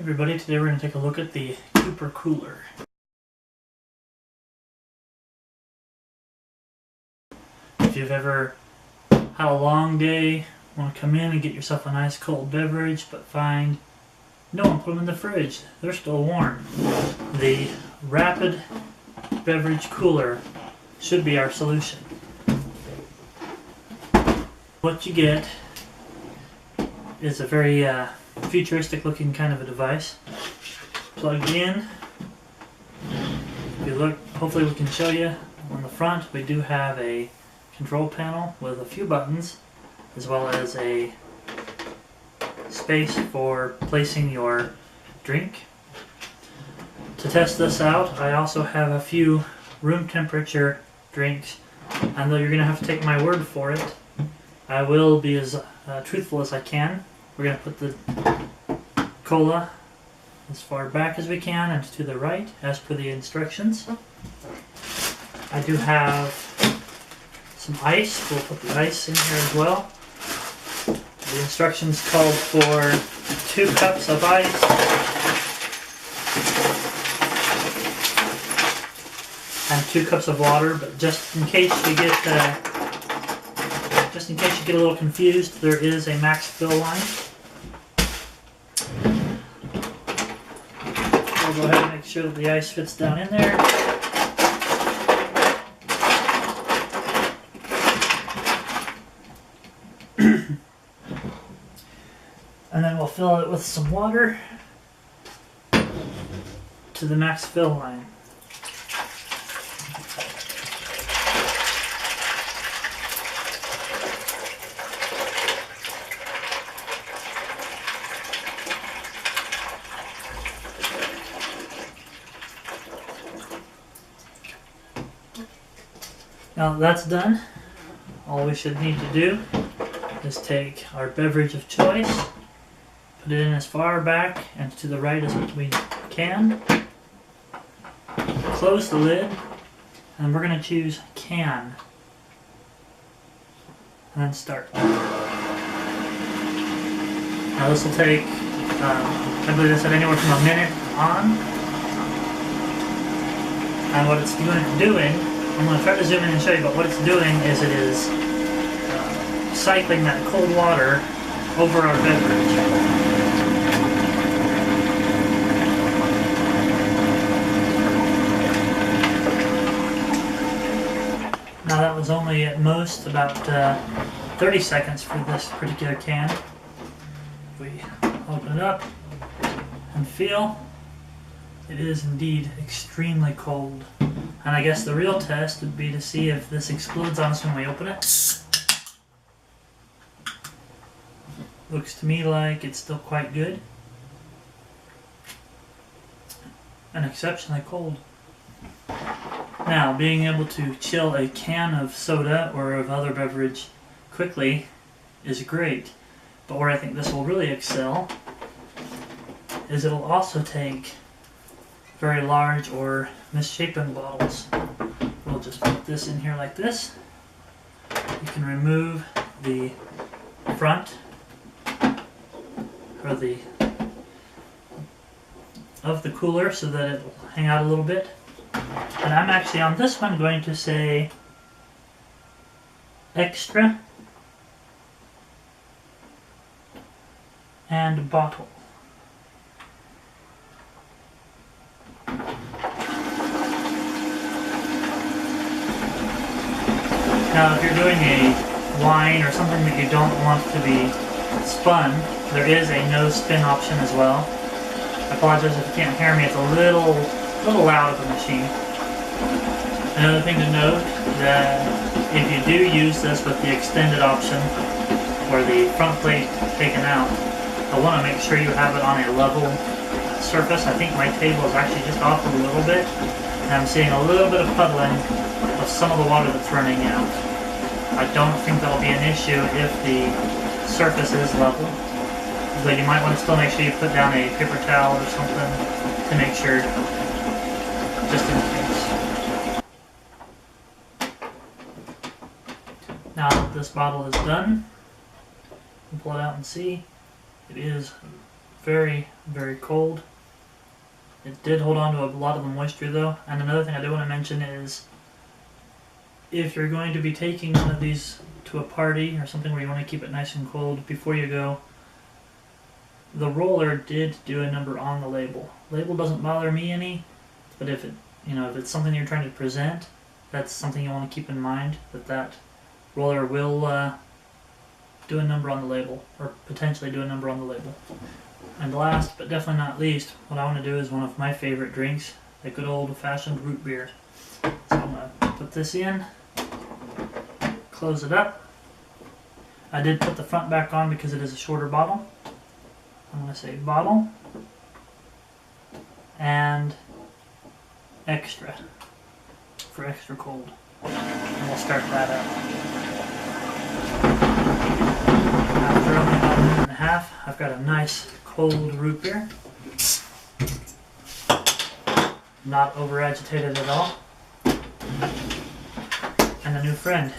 Everybody, today we're going to take a look at the Cooper cooler. If you've ever had a long day, want to come in and get yourself a nice cold beverage, but find no one put them in the fridge, they're still warm, the rapid beverage cooler should be our solution. What you get is a very futuristic looking kind of a device. Plugged in. If you look, hopefully we can show you on the front, we do have a control panel with a few buttons as well as a space for placing your drink. To test this out, I also have a few room temperature drinks, and though you're going to have to take my word for it, I will be as truthful as I can. We're going to put the cola as far back as we can and to the right as per the instructions. I do have some ice. We'll put the ice in here as well. The instructions called for 2 cups of ice, and 2 cups of water, but just in case you get a little confused, there is a max fill line. I'll go ahead and make sure that the ice fits down in there. And then we'll fill it with some water to the max fill line. Now that that's done, all we should need to do is take our beverage of choice, put it in as far back and to the right as we can, close the lid, and we're going to choose can, and then start. Now this will take, I believe I said anywhere from a minute on, and what it's doing, I'm going to try to zoom in and show you, but what it's doing is it is cycling that cold water over our beverage. Now that was only at most about 30 seconds for this particular can. If we open it up and feel, it is indeed extremely cold. And I guess the real test would be to see if this explodes on us when we open it. Looks to me like it's still quite good. And exceptionally cold. Now, being able to chill a can of soda or of other beverage quickly is great. But where I think this will really excel is it'll also take very large or misshapen bottles. We'll just put this in here like this. You can remove the front or of the cooler so that it will hang out a little bit. And I'm actually on this one going to say extra and bottle. Now if you're doing a wine or something that you don't want to be spun, there is a no spin option as well. I apologize if you can't hear me, it's a little loud of a machine. Another thing to note, that if you do use this with the extended option or the front plate taken out, I want to make sure you have it on a level surface. I think my table is actually just off a little bit, and I'm seeing a little bit of puddling of some of the water that's running out. I don't think that'll be an issue if the surface is level, but you might want to still make sure you put down a paper towel or something to make sure, just in case. Now that this bottle is done, we'll pull it out and see. It is very, very cold. It did hold on to a lot of the moisture though. And another thing I do want to mention is if you're going to be taking one of these to a party or something where you want to keep it nice and cold before you go, the roller did do a number on the label. Label doesn't bother me any, but if it's something you're trying to present, that's something you want to keep in mind, that roller will do a number on the label, or potentially do a number on the label. And last, but definitely not least, what I want to do is one of my favorite drinks, the good old-fashioned root beer. So I'm going to put this in, close it up. I did put the front back on because it is a shorter bottle. I'm going to say bottle and extra for extra cold. And we'll start that up. After only about a minute and a half, I've got a nice cold root beer. Not over agitated at all. And a new friend.